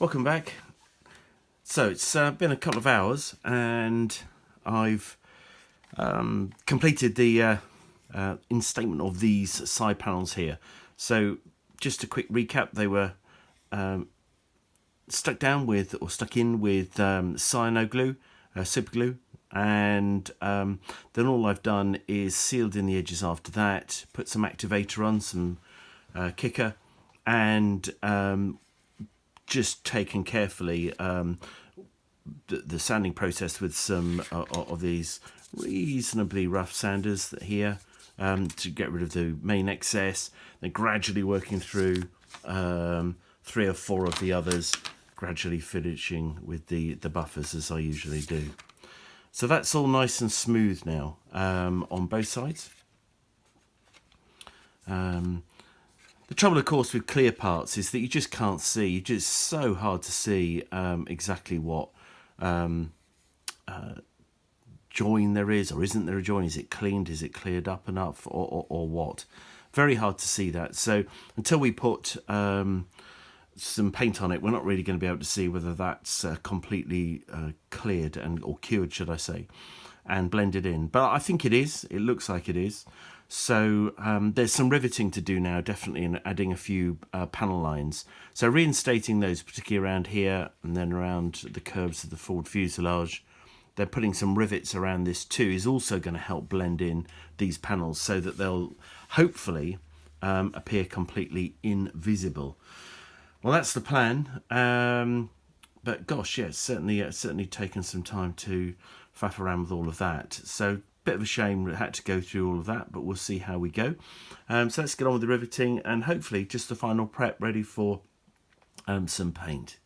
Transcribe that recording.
Welcome back. So it's been a couple of hours and I've completed the installment of these side panels here. So just a quick recap, they were stuck in with cyano glue, super glue, and then all I've done is sealed in the edges after that, put some activator on, some kicker, and just taken carefully the sanding process with some of these reasonably rough sanders here to get rid of the main excess. Then gradually working through 3 or 4 of the others, gradually finishing with the buffers as I usually do. So that's all nice and smooth now on both sides. The trouble, of course, with clear parts is that you just can't see. It's just so hard to see exactly what join there is, or isn't there a join? Is it cleaned? Is it cleared up enough, or what? Very hard to see that. So until we put some paint on it, we're not really going to be able to see whether that's completely cleared or cured, should I say, and blended in. But I think it is. It looks like it is. So there's some riveting to do now, definitely, and adding a few panel lines. So reinstating those, particularly around here and then around the curves of the forward fuselage. They're putting some rivets around this too, is also going to help blend in these panels so that they'll hopefully appear completely invisible. Well, that's the plan. But gosh, yeah, it's certainly taken some time to faff around with all of that. So bit of a shame we had to go through all of that, but we'll see how we go. So let's get on with the riveting and hopefully just the final prep ready for some paint.